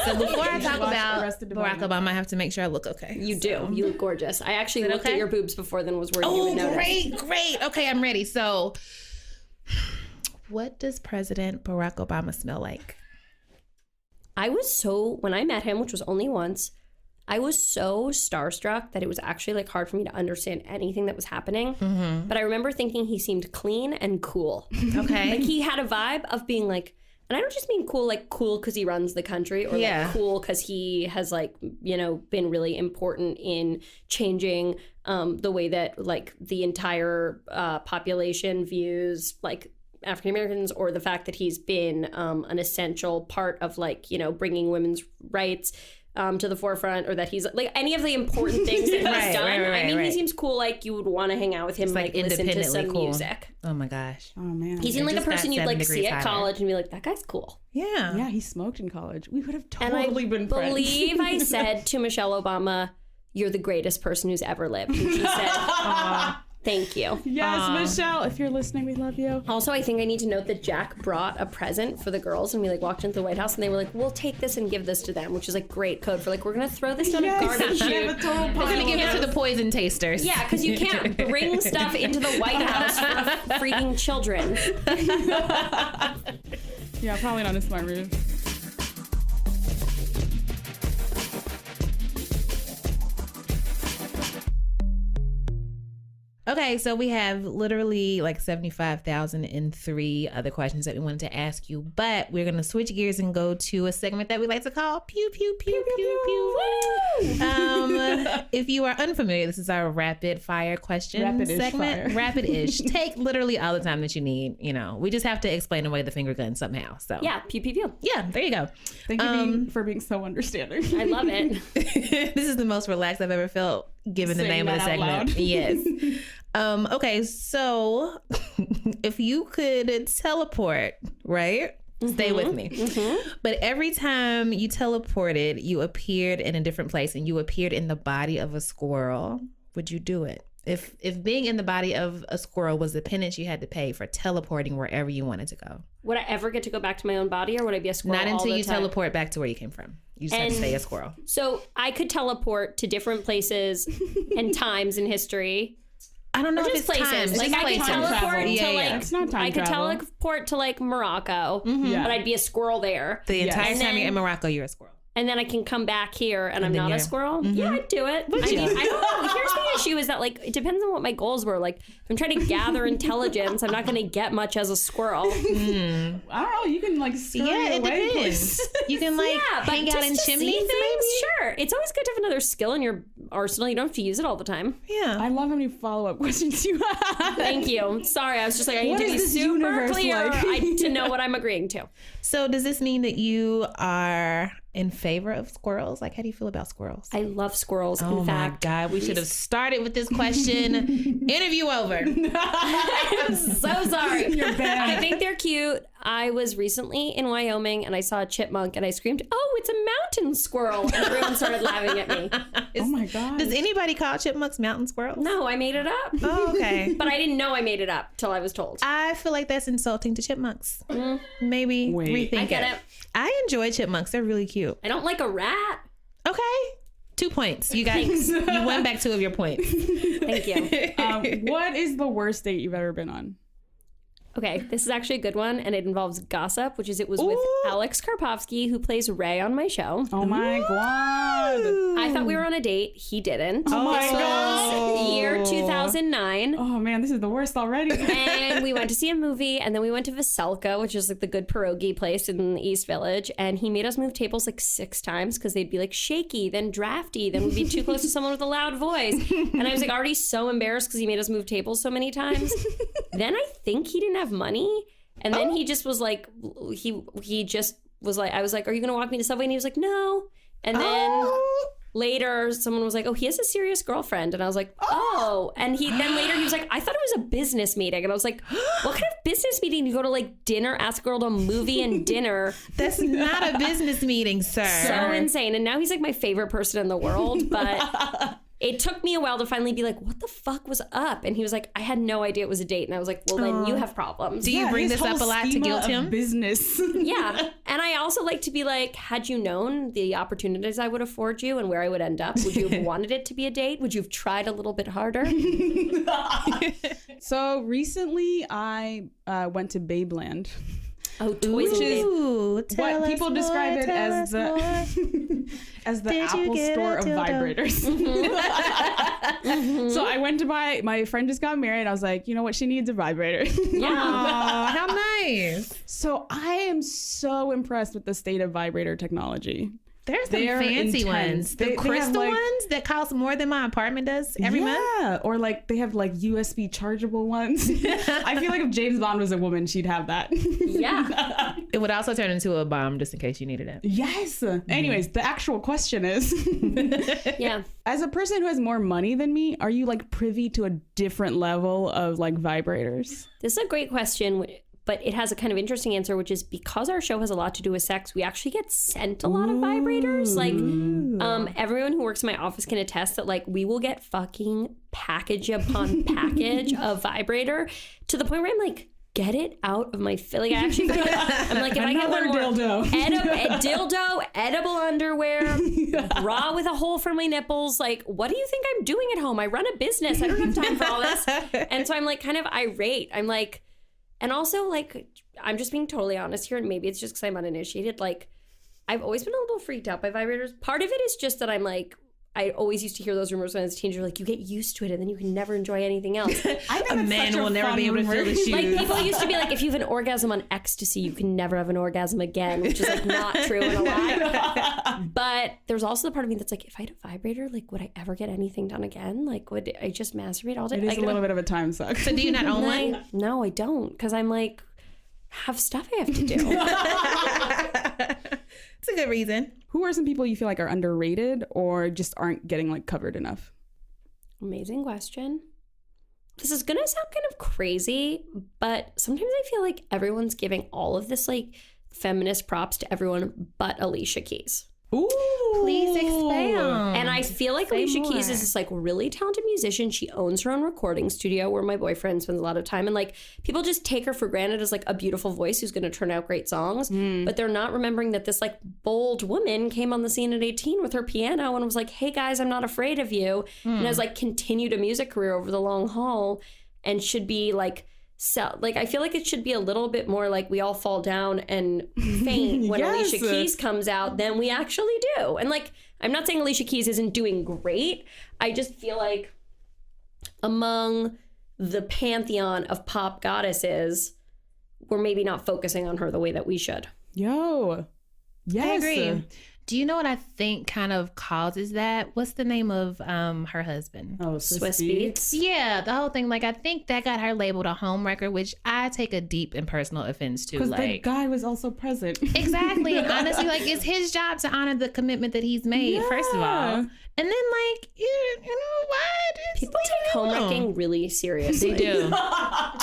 So before I talk about Barack Obama, I have to make sure I look okay. You do. You look gorgeous. I actually looked at your boobs before, then was worried you would notice. Great. Okay, I'm ready. So, what does President Barack Obama smell like? When I met him, which was only once, I was so starstruck that it was actually like hard for me to understand anything that was happening. Mm-hmm. But I remember thinking he seemed clean and cool. Okay. Like he had a vibe of being like, and I don't just mean cool because he runs the country, or like cool because he has like, been really important in changing the way that like the entire population views like African Americans, or the fact that he's been an essential part of like, bringing women's rights to the forefront, or that he's like any of the important things that he's done. He seems cool. Like you would want to hang out with him, like listen to some music. Oh my gosh. Oh man. He seemed like a person you'd like see at college and be like, that guy's cool. Yeah. Yeah, he smoked in college. We would have totally been friends. I believe I said to Michelle Obama, "You're the greatest person who's ever lived." And she said, thank you. Yes, Michelle, if you're listening, we love you. Also, I think I need to note that Jack brought a present for the girls, and we like walked into the White House, and they were like, "We'll take this and give this to them," which is like great code for like, we're gonna throw this down a garbage chute. We're gonna give it to the poison tasters. Yeah, because you can't bring stuff into the White House for freaking children. Yeah, probably not a smart move. Okay, so we have literally like 75,003 other questions that we wanted to ask you, but we're going to switch gears and go to a segment that we like to call Pew, Pew, Pew, Pew, Pew. If you are unfamiliar, this is our rapid fire question segment. Rapid-ish. Take literally all the time that you need. We just have to explain away the finger gun somehow. So yeah, pew, pew, pew. Yeah, there you go. Thank you for being so understanding. I love it. This is the most relaxed I've ever felt given the name of the segment. Yes. Okay, so if you could teleport, right? Stay with me. Mm-hmm. But every time you teleported, you appeared in a different place, and you appeared in the body of a squirrel. Would you do it? If being in the body of a squirrel was the penance you had to pay for teleporting wherever you wanted to go. Would I ever get to go back to my own body, or would I be a squirrel Not until all the you time? teleport back to where you came from. You just have to stay a squirrel. So I could teleport to different places and times in history. I don't know or if just it's places. time. Like I could teleport to It's not time I could travel. teleport to like Morocco, but I'd be a squirrel there. The entire And time then- you're in Morocco, you're a squirrel. And then I can come back here and I'm not a squirrel. Mm-hmm. Yeah, I'd do it. I don't know. Here's the issue is that like it depends on what my goals were. Like if I'm trying to gather intelligence, I'm not going to get much as a squirrel. I don't know. You can like scurry it away. depends. You can like hang out in chimneys, maybe. Sure, it's always good to have another skill in your arsenal. You don't have to use it all the time. Yeah. I love how many follow-up questions you have. Thank you. Sorry, I was just like, I need to be super clear to know what I'm agreeing to. So does this mean that you are in favor of squirrels? Like, how do you feel about squirrels? I love squirrels. Oh in my fact, God, we should have started with this question. Interview over. I'm so sorry. You're bad. I think they're cute. I was recently in Wyoming and I saw a chipmunk and I screamed, "Oh, it's a mountain squirrel!" And everyone started laughing at me. Oh my God. Does anybody call chipmunks mountain squirrels? No, I made it up. Oh, okay. But I didn't know I made it up till I was told. I feel like that's insulting to chipmunks. Maybe rethink I get it. I enjoy chipmunks. They're really cute. I don't like a rat. Okay. 2 points. You guys, you won back 2 of your points. Thank you. What is the worst date you've ever been on? Okay, this is actually a good one, and it involves gossip, which is it was with Alex Karpovsky, who plays Ray on my show. Oh my God. I thought we were on a date. He didn't. Oh my This God. was year 2009. Oh man, this is the worst already. And we went to see a movie, and then we went to Veselka, which is like the good pierogi place in the East Village. And he made us move tables like 6 times because they'd be like shaky, then drafty, then we'd be too close to someone with a loud voice. And I was like already so embarrassed because he made us move tables so many times. Then I think he didn't have money, and then he just was like, he just was like, I was like, "Are you gonna walk me to Subway?" And he was like, "No." And then later someone was like, "Oh, he has a serious girlfriend," and I was like, "Oh." And then later he was like, "I thought it was a business meeting," and I was like, "What kind of business meeting? You go to like dinner, ask a girl to a movie and dinner?" That's not a business meeting, sir. So insane. And now he's like my favorite person in the world, but it took me a while to finally be like, what the fuck was up? And he was like, I had no idea it was a date. And I was like, well, then you have problems. Do you bring this up a lot to guilt him? Business. Yeah. And I also like to be like, had you known the opportunities I would afford you and where I would end up, would you have wanted it to be a date? Would you have tried a little bit harder? So recently I went to Babeland. Oh, toys and babe. What people describe it as the as the Apple store of vibrators. So I went to buy, my friend just got married. I was like, you know what? She needs a vibrator. Yeah. Aw, how nice. So I am so impressed with the state of vibrator technology. There's some They're fancy intense. ones. They The have, crystal like- ones that cost more than my apartment does every month. Yeah, or like they have like USB chargeable ones. I feel like if James Bond was a woman, she'd have that. Yeah. It would also turn into a bomb just in case you needed it. Yes. Anyways, the actual question is, Yeah. as a person who has more money than me, are you like privy to a different level of like vibrators? This is a great question, but it has a kind of interesting answer, which is because our show has a lot to do with sex, we actually get sent a lot of vibrators. Like, everyone who works in my office can attest that, like, we will get fucking package upon package of vibrator to the point where I'm like, get it out of my like I actually feel like, I'm like, if I get one more dildo, edible underwear, bra with a hole for my nipples, like, what do you think I'm doing at home? I run a business. I don't have time for all this. And so I'm like kind of irate. I'm like, and also, like, I'm just being totally honest here, and maybe it's just because I'm uninitiated. Like, I've always been a little freaked out by vibrators. Part of it is just that I'm like, I always used to hear those rumors when I was a teenager, like, you get used to it and then you can never enjoy anything else. I think A man will never be able to feel the shoes. Like, people used to be like, if you have an orgasm on ecstasy, you can never have an orgasm again, which is like not true and a lie. But there's also the part of me that's like, if I had a vibrator, like, would I ever get anything done again? Like, would I just masturbate all day? It is like, a little bit of a time suck. So do you not own one? No, I don't, because I'm like, have stuff I have to do. It's a good reason. Who are some people you feel like are underrated or just aren't getting like covered enough? Amazing question. This is gonna sound kind of crazy, but sometimes I feel like everyone's giving all of this like feminist props to everyone but Alicia Keys. Ooh. Please expand. And I feel like Say Alicia more. Keys is this like really talented musician. She owns her own recording studio where my boyfriend spends a lot of time. And like people just take her for granted as like a beautiful voice who's going to turn out great songs. But they're not remembering that this like bold woman came on the scene at 18 with her piano and was like, hey guys, I'm not afraid of you. And has like continued a music career over the long haul and should be like, so like I feel like it should be a little bit more like we all fall down and faint when Yes. Alicia Keys comes out than we actually do. And like I'm not saying Alicia Keys isn't doing great. I just feel like among the pantheon of pop goddesses, we're maybe not focusing on her the way that we should. Yo. Yes. I agree. Do you know what I think kind of causes that? What's the name of her husband? Oh, Swiss Beats. Yeah, the whole thing. Like, I think that got her labeled a homewrecker, which I take a deep and personal offense to. Because Like, the guy was also present. exactly. And honestly, like, it's his job to honor the commitment that he's made, first of all. And then, like, you know what? People take home wrecking really seriously. They do.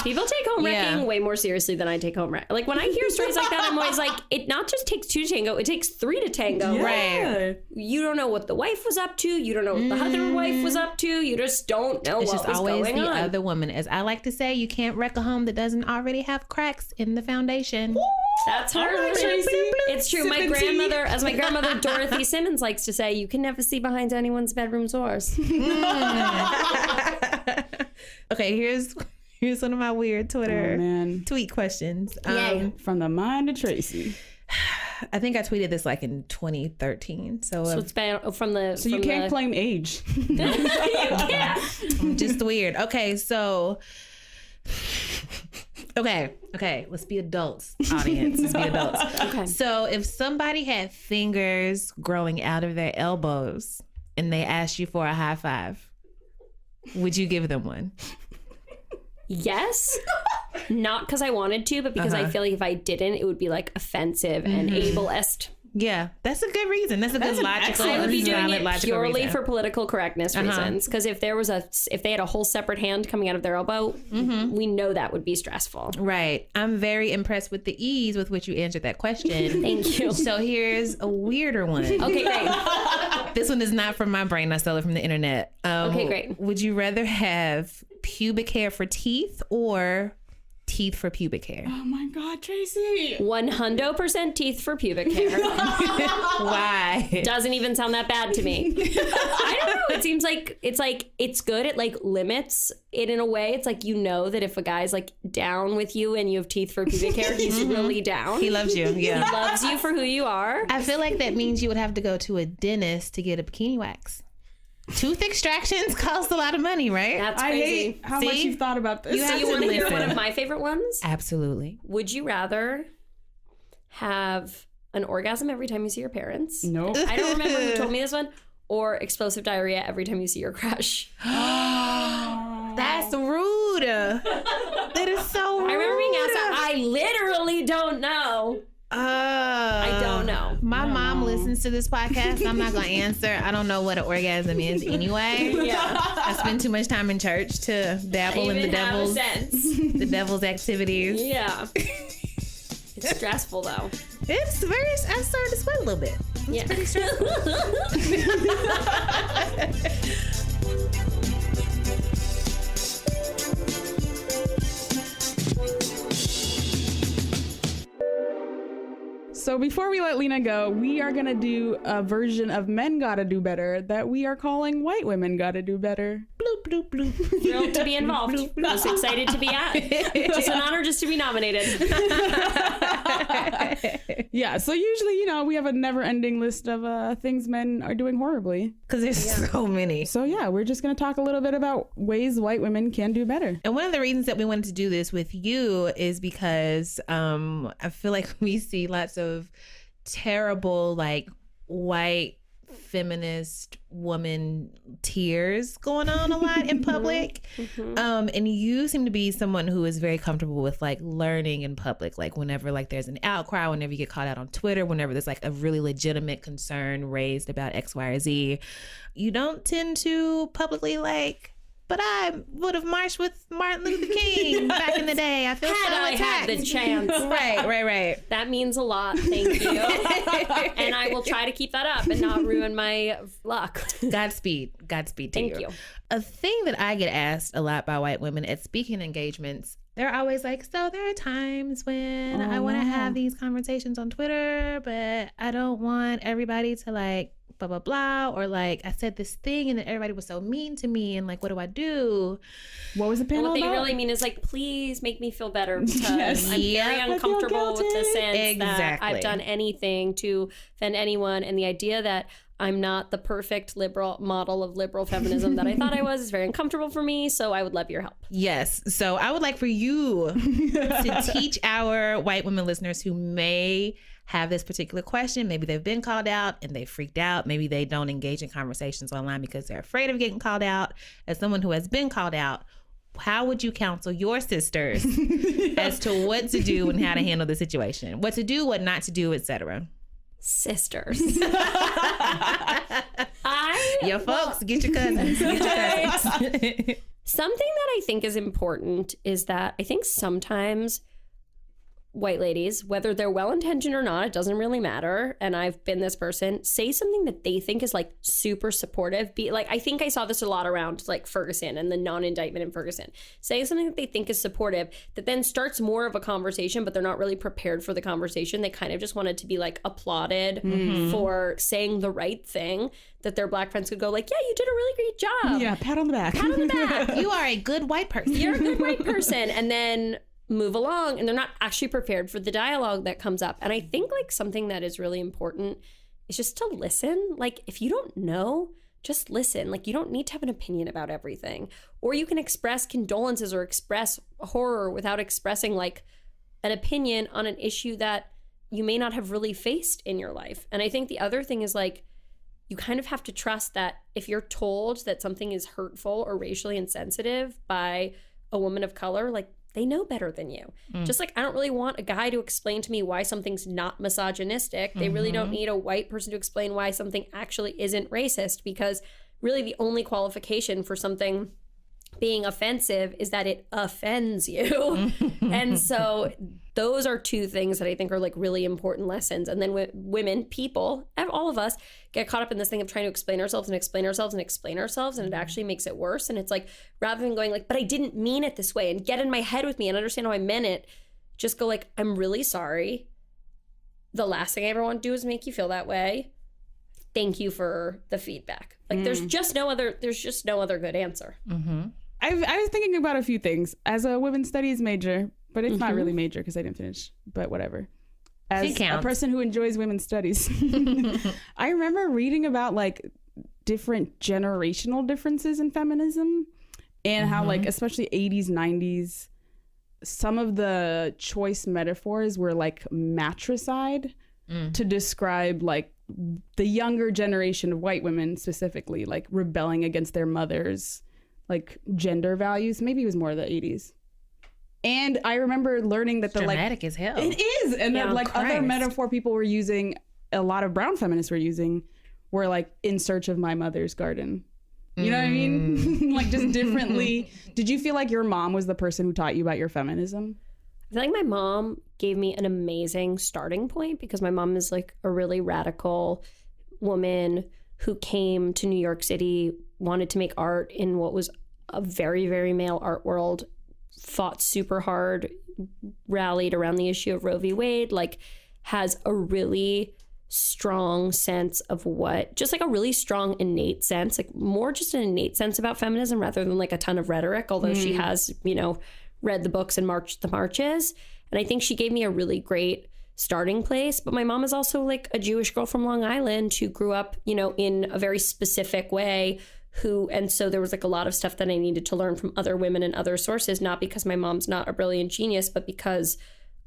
People take home wrecking way more seriously than I take home wrecking. Like, when I hear stories like that, I'm always like, it not just takes 2 to tango, it takes 3 to tango. Yeah. Right. You don't know what the wife was up to. You don't know what the other wife was up to. You just don't know It's what just was always going the on. other woman. As I like to say, you can't wreck a home that doesn't already have cracks in the foundation. That's her. All right, Tracy. It's true. My Sipping tea. grandmother, as my grandmother Dorothy Simmons likes to say, you can never see behind anyone's bedroom doors. Okay, here's one of my weird Twitter man. tweet questions. Yay. From the mind of Tracy. I think I tweeted this like in 2013. So it's been from the. So you can't claim age. You can't. just weird. Okay, so okay, let's be adults, audience. Let's be adults. Okay. So if somebody had fingers growing out of their elbows and they asked you for a high five, would you give them one? Yes. Not because I wanted to, but because I feel like if I didn't, it would be like offensive and ableist. Yeah, that's a good reason. That's a good logical, I would be doing valid it logical purely reason. for political correctness reasons. Because if they had a whole separate hand coming out of their elbow, we know that would be stressful. Right. I'm very impressed with the ease with which you answered that question. Thank you. So here's a weirder one. Okay, great. This one is not from my brain. I stole it from the internet. Okay, great. Would you rather have pubic hair for teeth or teeth for pubic hair? Oh my God, Tracy. 100% teeth for pubic hair. Why? Doesn't even sound that bad to me. I don't know. It seems like it's good. It like limits it in a way. It's like, you know, that if a guy's like down with you and you have teeth for pubic hair, he's really down. He loves you. Yeah. He loves you for who you are. I feel like that means you would have to go to a dentist to get a bikini wax. Tooth extractions cost a lot of money, right? That's I crazy. hate how much you've thought about this. So you want to hear one of my favorite ones? Absolutely. Would you rather have an orgasm every time you see your parents? Nope. I don't remember who told me this one. Or explosive diarrhea every time you see your crush. That's rude. That is so rude. I remember being asked that. I literally don't know. I don't know. My mom listens to this podcast. I'm not going to answer. I don't know what an orgasm is anyway. Yeah. I spend too much time in church to dabble in the devil's activities. Yeah. It's stressful though. It's very, I started to sweat a little bit. Yeah. Pretty stressful. So before we let Lena go, we are going to do a version of Men Gotta Do Better that we are calling White Women Gotta Do Better. Bloop, bloop, bloop. Thrilled to be involved. Most excited to be at. Just an honor just to be nominated. Yeah, so usually, you know, we have a never-ending list of things men are doing horribly. Because there's so many. So yeah, we're just going to talk a little bit about ways white women can do better. And one of the reasons that we wanted to do this with you is because I feel like we see lots of terrible, like, white feminist woman tears going on a lot in public. And you seem to be someone who is very comfortable with like learning in public, like whenever like there's an outcry, whenever you get called out on Twitter, whenever there's like a really legitimate concern raised about X, Y, or Z, you don't tend to publicly like, but I would have marched with Martin Luther King back in the day. I feel so I attacked. had the chance. Right. That means a lot. Thank you. And I will try to keep that up and not ruin my luck. Godspeed to Thank you. A thing that I get asked a lot by white women at speaking engagements, they're always like, so there are times when I want to have these conversations on Twitter, but I don't want everybody to like blah, blah, blah. Or like, I said this thing and then everybody was so mean to me. And like, what do I do? What was the panel What they about? really mean is like, please make me feel better because Yes. I'm very I feel uncomfortable with the guilty. sense that Exactly. I've done anything to offend anyone. And the idea that I'm not the perfect liberal model of liberal feminism that I thought I was. It's very uncomfortable for me, so I would love your help. Yes. So I would like for you to teach our white women listeners who may have this particular question. Maybe they've been called out and they freaked out. Maybe they don't engage in conversations online because they're afraid of getting called out. As someone who has been called out, how would you counsel your sisters as to what to do and how to handle the situation? What to do, what not to do, etc. Sisters. Your folks, get your cousins. Something that I think is important is that I think sometimes white ladies, whether they're well-intentioned or not, it doesn't really matter. And I've been this person, say something that they think is like super supportive. Be like, I think I saw this a lot around like Ferguson and the non-indictment in Ferguson. Say something that they think is supportive that then starts more of a conversation, but they're not really prepared for the conversation. They kind of just wanted to be like applauded for saying the right thing, that their Black friends could go like, yeah, you did a really great job. Yeah, pat on the back. Pat on the back. You are a good white person. You're a good white person. And then move along, and they're not actually prepared for the dialogue that comes up. And I think like something that is really important is just to listen. Like if you don't know, just listen. Like you don't need to have an opinion about everything, or you can express condolences or express horror without expressing like an opinion on an issue that you may not have really faced in your life. And I think the other thing is like, you kind of have to trust that if you're told that something is hurtful or racially insensitive by a woman of color, like they know better than you. Just like I don't really want a guy to explain to me why something's not misogynistic. They really don't need a white person to explain why something actually isn't racist, because really the only qualification for something being offensive is that it offends you. And so those are two things that I think are like really important lessons. And then women, people, all of us get caught up in this thing of trying to explain ourselves and explain ourselves and explain ourselves. And it actually makes it worse. And it's like, rather than going like, but I didn't mean it this way, and get in my head with me and understand how I meant it, just go like, I'm really sorry. The last thing I ever want to do is make you feel that way. Thank you for the feedback. Like there's just no other good answer. I was thinking about a few things as a women's studies major, but it's not really major because I didn't finish, but whatever. As a person who enjoys women's studies, I remember reading about like different generational differences in feminism and how like, especially 80s, 90s, some of the choice metaphors were like matricide to describe like the younger generation of white women specifically, like rebelling against their mothers, like gender values. Maybe it was more the 80s. And I remember learning that the dramatic as hell. It is. And that like other metaphor people were using, a lot of brown feminists were using, were like in search of my mother's garden. You know what I mean? Like just differently. Did you feel like your mom was the person who taught you about your feminism? I feel like my mom gave me an amazing starting point, because my mom is like a really radical woman who came to New York City, wanted to make art in what was a very, very male art world, fought super hard, rallied around the issue of Roe v. Wade, like has a really strong sense of what, just like a really strong innate sense, like more just an innate sense about feminism rather than like a ton of rhetoric, although she has, you know, read the books and marched the marches. And I think she gave me a really great starting place. But my mom is also like a Jewish girl from Long Island who grew up, you know, in a very specific way, and so there was like a lot of stuff that I needed to learn from other women and other sources, not because my mom's not a brilliant genius, but because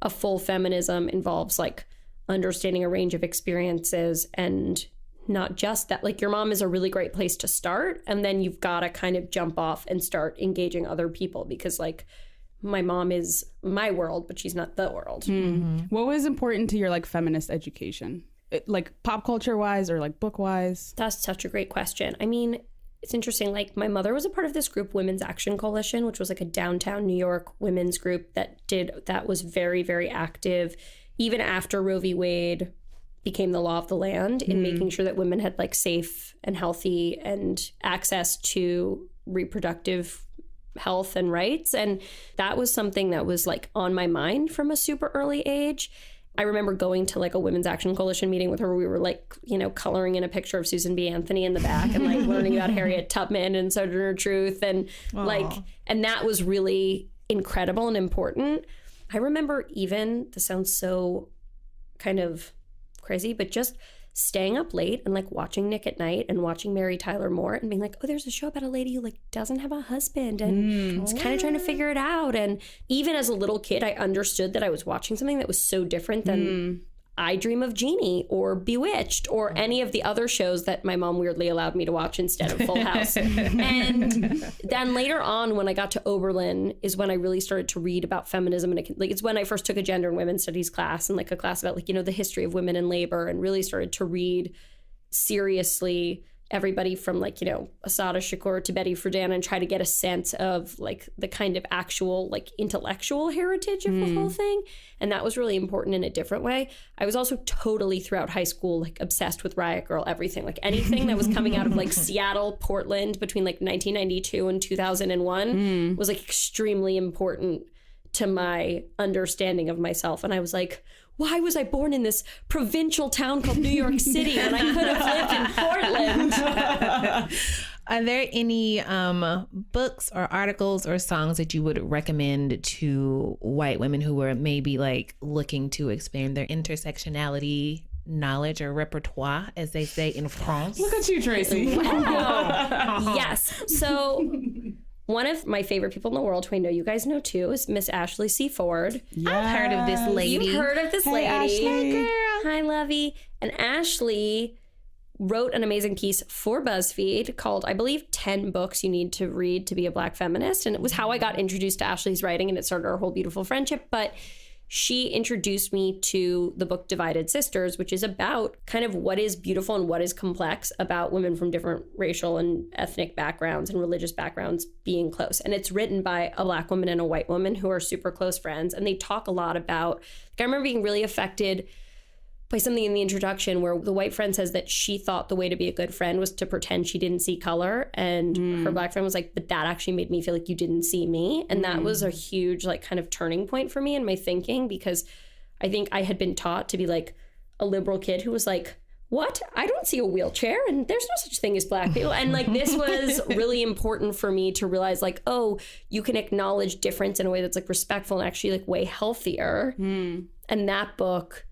a full feminism involves like understanding a range of experiences, and not just that. Like your mom is a really great place to start, and then you've got to kind of jump off and start engaging other people, because like my mom is my world, but she's not the world. What was important to your like feminist education? Like pop culture wise or like book wise? That's such a great question. I mean, it's interesting. Like my mother was a part of this group, Women's Action Coalition, which was like a downtown New York women's group that was very, very active even after Roe v. Wade became the law of the land in making sure that women had like safe and healthy and access to reproductive health and rights. And that was something that was like on my mind from a super early age. I remember going to like a Women's Action Coalition meeting with her where we were like, you know, coloring in a picture of Susan B. Anthony in the back and like learning about Harriet Tubman and Sojourner Truth. And like, and that was really incredible and important. I remember even, this sounds so kind of crazy, but just staying up late and like watching Nick at Night and watching Mary Tyler Moore and being like, oh, there's a show about a lady who like doesn't have a husband and is kind of trying to figure it out. And even as a little kid, I understood that I was watching something that was so different than I Dream of Jeannie or Bewitched or any of the other shows that my mom weirdly allowed me to watch instead of Full House. And then later on, when I got to Oberlin, is when I really started to read about feminism. And like, it's when I first took a gender and women's studies class and like a class about like, the history of women in labor, and really started to read seriously everybody from like, Assata Shakur to Betty Friedan, and try to get a sense of like the kind of actual like intellectual heritage of the whole thing. And that was really important in a different way. I was also totally throughout high school like obsessed with Riot Girl, everything, like anything that was coming out of like Seattle, Portland between like 1992 and 2001 was like extremely important to my understanding of myself. And I was like, why was I born in this provincial town called New York City when I could have lived in Portland? Are there any books or articles or songs that you would recommend to white women who are maybe like looking to expand their intersectionality knowledge or repertoire, as they say in France? Look at you, Tracy. Wow. Yes. So one of my favorite people in the world, who I know you guys know too, is Miss Ashley C. Ford. Yes. I've heard of this lady. You've heard of this lady. Ashley. Hey, girl. Hi, Lovey. And Ashley wrote an amazing piece for BuzzFeed called, I believe, 10 books you need to read to be a Black feminist. And it was how I got introduced to Ashley's writing, and it started our whole beautiful friendship. But she introduced me to the book Divided Sisters, which is about kind of what is beautiful and what is complex about women from different racial and ethnic backgrounds and religious backgrounds being close. And it's written by a Black woman and a white woman who are super close friends. And they talk a lot about, like, I remember being really affected by something in the introduction where the white friend says that she thought the way to be a good friend was to pretend she didn't see color. And her Black friend was like, but that actually made me feel like you didn't see me. And that was a huge like kind of turning point for me in my thinking, because I think I had been taught to be like a liberal kid who was like, what? I don't see a wheelchair and there's no such thing as Black people. And like, this was really important for me to realize like, oh, you can acknowledge difference in a way that's like respectful and actually like way healthier. And that book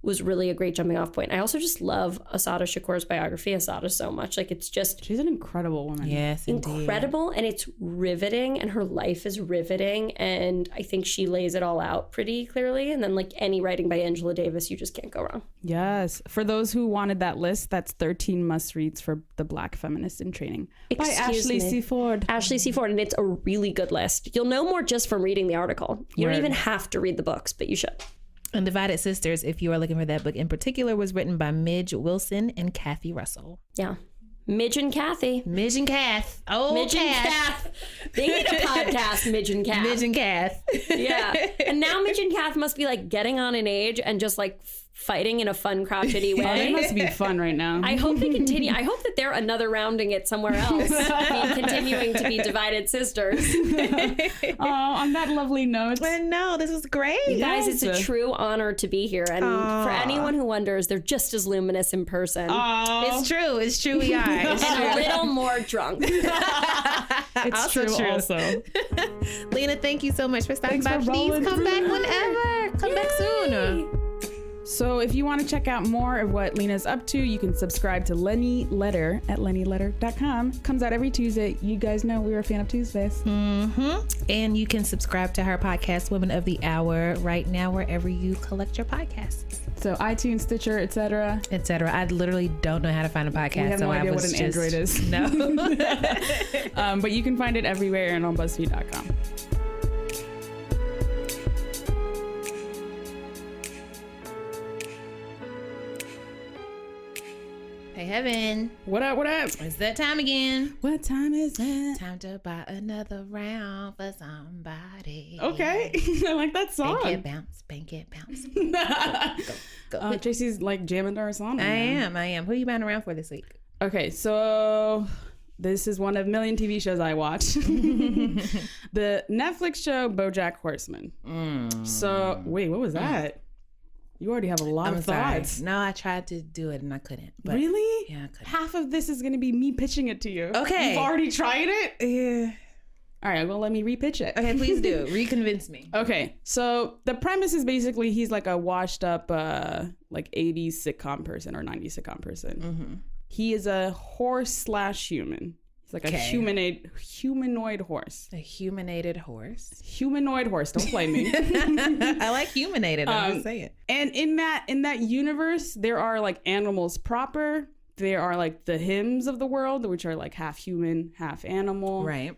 was really a great jumping off point. I also just love Assata Shakur's biography, Assata, so much. Like, it's just... She's an incredible woman. Yes, incredible, indeed. And it's riveting, and her life is riveting, and I think she lays it all out pretty clearly. And then, like, any writing by Angela Davis, you just can't go wrong. Yes. For those who wanted that list, that's 13 must-reads for the Black feminist in training. By Ashley C. Ford. Ashley C. Ford, and it's a really good list. You'll know more just from reading the article. You don't even have to read the books, but you should. And Divided Sisters, if you are looking for that book in particular, was written by Midge Wilson and Kathy Russell. Yeah. Midge and Kathy. Midge and Kath. Oh, Midge and Kath. They need a podcast, Midge and Kath. Midge and Kath. Yeah. And now Midge and Kath must be like getting on in age and just like fighting in a fun, crotchety way. Oh, they must be fun right now. I hope they continue. I hope that they're another rounding it somewhere else, continuing to be Divided Sisters. Oh, on that lovely note. No, this was great. You guys, it's a true honor to be here. And for anyone who wonders, they're just as luminous in person. It's true. It's true. We are. It's and a little more drunk. It's also true. Also. Lena, thank you so much for stopping by. For Please come back whenever. Come back soon. So if you want to check out more of what Lena's up to, you can subscribe to Lenny Letter at lennyletter.com. Comes out every Tuesday. You guys know we were a fan of Tuesdays. And you can subscribe to her podcast, Women of the Hour, right now wherever you collect your podcasts. So iTunes, Stitcher, etc. Etc. I literally don't know how to find a podcast. We have no idea what an Android is. No. But you can find it everywhere and on BuzzFeed.com. Hey, Heben. What up? What up? It's that time again. What time is it? Time to buy another round for somebody. Okay. I like that song. Bank it, bounce. Bank it, bounce. Go. Tracy's like jamming to our song. I am. Who are you buying around for this week? Okay, so this is one of a million TV shows I watch. The Netflix show BoJack Horseman. So, wait, what was that? You already have a lot of thoughts. No, I tried to do it and I couldn't. But really? Yeah, I couldn't. Half of this is going to be me pitching it to you. Okay. You've already tried it? Yeah. All right, well, let me repitch it. Okay, please do. Reconvince me. Okay, so the premise is basically he's like a washed up like 80s sitcom person or 90s sitcom person. Mm-hmm. He is a horse / human. He's like a humanoid horse. A humanated horse. Humanoid horse. Don't play me. I like humanated. I'm just saying. And in that universe, there are like animals proper. There are like the hymns of the world, which are like half human, half animal. Right.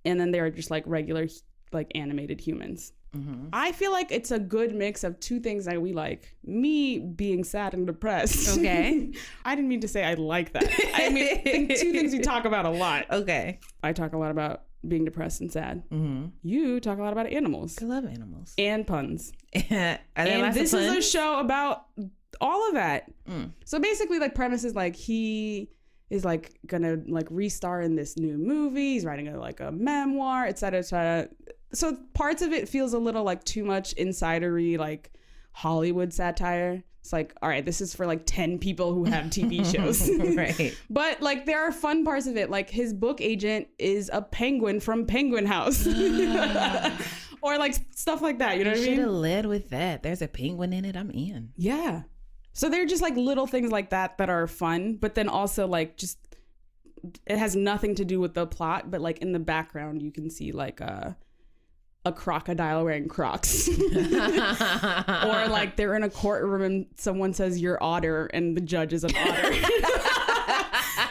And then there are just like regular, like animated humans. Mm-hmm. I feel like it's a good mix of two things that we like. Me being sad and depressed. Okay. I didn't mean to say I like that. I mean, I think two things we talk about a lot. Okay. I talk a lot about being depressed and sad. Mm-hmm. You talk a lot about animals. I love animals. And puns. And this is a show about all of that. So basically, like, premise is like he is like gonna like restar in this new movie. He's writing a memoir, etc., etc. So parts of it feels a little like too much insidery, like Hollywood satire. It's like, all right, this is for like 10 people who have TV shows. Right. But like there are fun parts of it. Like his book agent is a penguin from Penguin House. Or like stuff like that. You know what I mean? You should have led with that. There's a penguin in it. I'm in. Yeah. So they're just like little things like that are fun. But then also like just it has nothing to do with the plot. But like in the background, you can see like a crocodile wearing Crocs. Or like they're in a courtroom and someone says you're otter and the judge is an otter.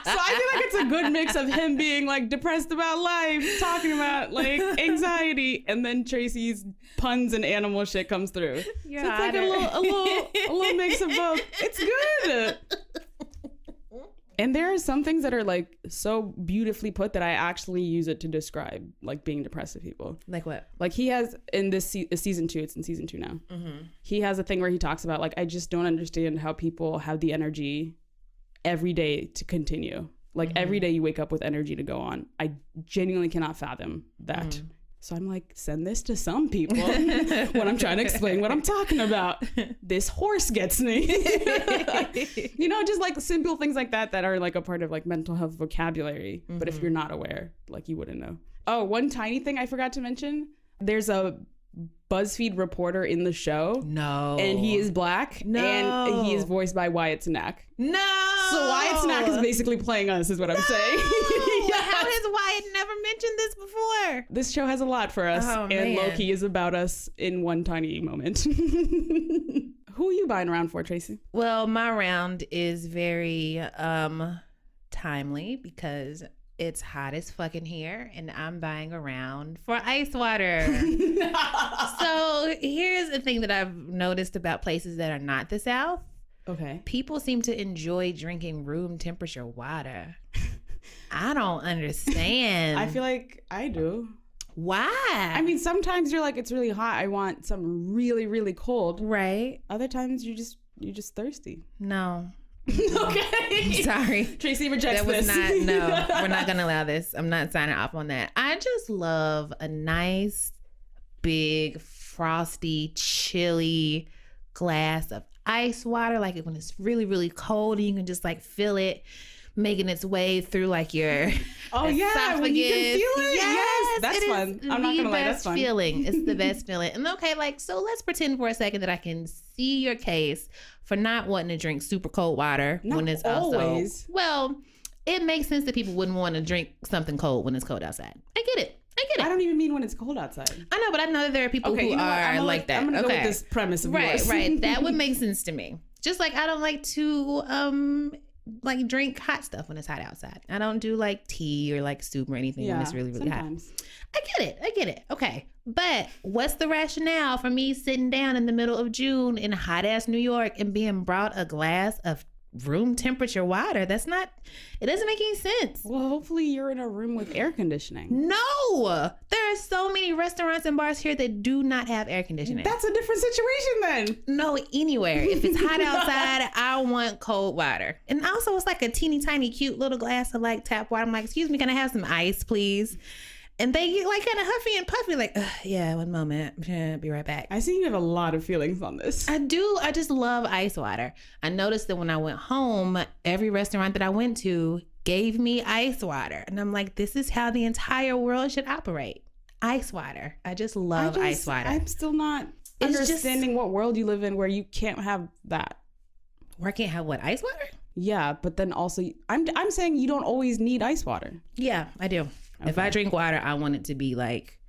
So I feel like it's a good mix of him being like depressed about life, talking about like anxiety, and then Tracy's puns and animal shit comes through. You're so it's like a little mix of both. It's good. And there are some things that are like so beautifully put that I actually use it to describe like being depressed to people. Like what? Like he has in this season 2, it's in season 2 now. Mm-hmm. He has a thing where he talks about like, I just don't understand how people have the energy every day to continue. Like every day you wake up with energy to go on. I genuinely cannot fathom that. Mm-hmm. So I'm like, send this to some people when I'm trying to explain what I'm talking about. This horse gets me. You know, just like simple things like that are like a part of like mental health vocabulary. Mm-hmm. But if you're not aware, like you wouldn't know. Oh, one tiny thing I forgot to mention. There's a BuzzFeed reporter in the show. No. And he is black. No. And he is voiced by Wyatt Cenac. No. So Wyatt Cenac is basically playing us, is what I'm saying. Yes. How has Wyatt never mentioned this before? This show has a lot for us. Oh, and man. Loki is about us in one tiny moment. Who are you buying around for, Tracy? Well, my round is very timely because it's hot as fucking here and I'm buying around for ice water. So here's the thing that I've noticed about places that are not the South. Okay. People seem to enjoy drinking room temperature water. I don't understand. I feel like I do. Why? I mean, sometimes you're like, it's really hot. I want something really, really cold. Right. Other times you're just thirsty. No. Okay. Sorry. Tracy rejects that was this. No, we're not going to allow this. I'm not signing off on that. I just love a nice, big, frosty, chilly glass of ice water. Like when it's really, really cold and you can just like feel it making its way through like your esophagus. When you can feel it. Yes, that's fun. I'm not gonna lie, that's fun. It's the best feeling. And okay, like so let's pretend for a second that I can see your case for not wanting to drink super cold water when it's always. Also well, it makes sense that people wouldn't want to drink something cold when it's cold outside. I get it. I don't even mean when it's cold outside. I know, but I know that there are people who are like that. I'm gonna go with this premise of yours. Right. That would make sense to me. Just like I don't like to like drink hot stuff when it's hot outside. I don't do like tea or like soup or anything when it's really, really sometimes. hot. I get it. Okay. But what's the rationale for me sitting down in the middle of June in hot ass New York and being brought a glass of room temperature water? It doesn't make any sense. Well, hopefully you're in a room with air conditioning. No, there are so many restaurants and bars here that do not have air conditioning. That's a different situation then. No, anywhere. If it's hot outside, I want cold water. And also it's like a teeny tiny cute little glass of like tap water. I'm like, excuse me, can I have some ice, please? And they get like kind of huffy and puffy, like, yeah, one moment. Be right back. I see you have a lot of feelings on this. I do. I just love ice water. I noticed that when I went home, every restaurant that I went to gave me ice water. And I'm like, this is how the entire world should operate. Ice water. I just love ice water. I'm still not understanding what world you live in where you can't have that. Where I can't have what? Ice water? Yeah, but then also, I'm saying you don't always need ice water. Yeah, I do. Okay. If I drink water, I want it to be like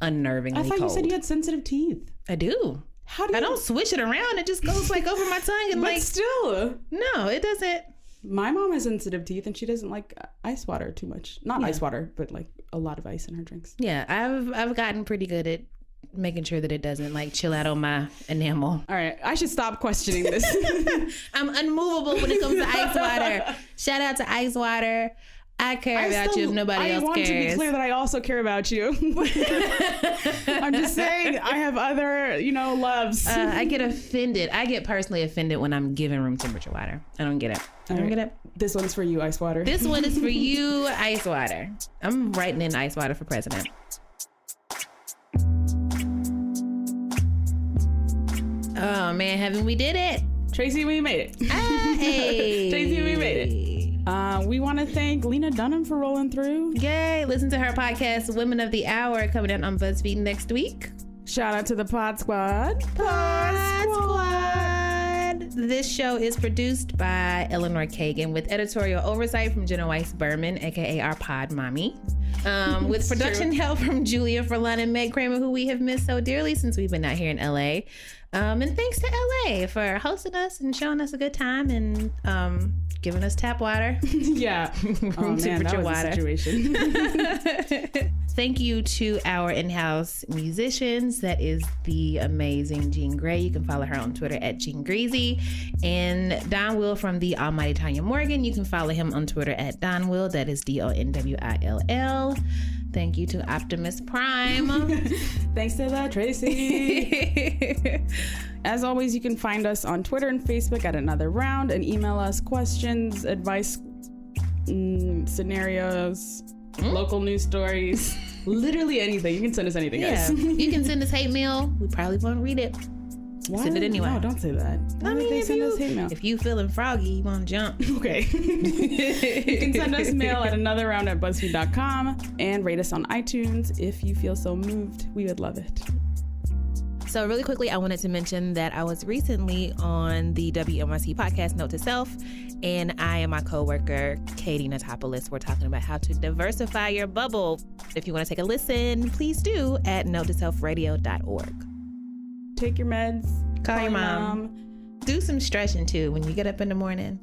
unnervingly cold. I thought you said you had sensitive teeth. I do. How do you? I don't swish it around. It just goes like over my tongue and but like. Still. No, it doesn't. My mom has sensitive teeth and she doesn't like ice water too much. Not ice water, but like a lot of ice in her drinks. Yeah, I've gotten pretty good at making sure that it doesn't like chill out on my enamel. All right, I should stop questioning this. I'm unmovable when it comes to ice water. Shout out to ice water. I care about you if nobody else cares. I want to be clear that I also care about you. I'm just saying I have other, loves. I get offended. I get personally offended when I'm given room temperature water. I don't get it. I don't get it. This one's for you, ice water. This one is for you, ice water. I'm writing in ice water for president. Oh man, Heben, we did it. Tracy, we made it. Hey. Tracy, we made it. We want to thank Lena Dunham for rolling through. Yay. Listen to her podcast, Women of the Hour, coming out on BuzzFeed next week. Shout out to the Pod Squad. Pod Squad. This show is produced by Eleanor Kagan with editorial oversight from Jenna Weiss-Berman, aka our pod mommy. With production help from Julia Furlan and Meg Kramer, who we have missed so dearly since we've been out here in LA. And thanks to LA for hosting us and showing us a good time and giving us tap water. Yeah. Room temperature water. Situation. Thank you to our in-house musicians. That is the amazing Jean Gray. You can follow her on Twitter at Jean Greasy. And Don Will from the Almighty Tanya Morgan. You can follow him on Twitter at Don Will. That is DONWILL. Thank you to Optimus Prime. Thanks to that, Tracy. As always, you can find us on Twitter and Facebook at Another Round and email us questions, advice, scenarios, local news stories, literally anything. You can send us anything, guys. You can send us hate mail. We probably won't read it. Why? Send it anyway. No, don't say that. I mean, they send us hate mail. If you feeling froggy, you want to jump. Okay. You can send us mail at anotherround@buzzfeed.com and rate us on iTunes if you feel so moved. We would love it. So really quickly, I wanted to mention that I was recently on the WNYC podcast, Note to Self, and I and my coworker, Katie Natopoulos, were talking about how to diversify your bubble. If you want to take a listen, please do at notetoselfradio.org. Take your meds. Call your mom. Do some stretching too. When you get up in the morning,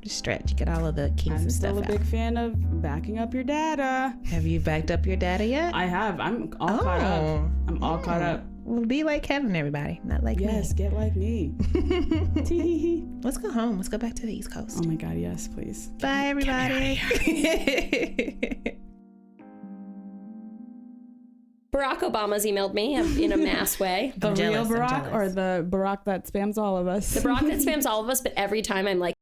just stretch. You get all of the kinks and stuff out. I'm still a big fan of backing up your data. Have you backed up your data yet? I have. I'm all caught up. I'm all caught up. Well, be like Heben, everybody. Not like me. Yes, get like me. Let's go home. Let's go back to the East Coast. Oh my God, yes, please. Bye, everybody. Barack Obama's emailed me in a mass way. The real Barack or the Barack that spams all of us? The Barack that spams all of us, but every time I'm like,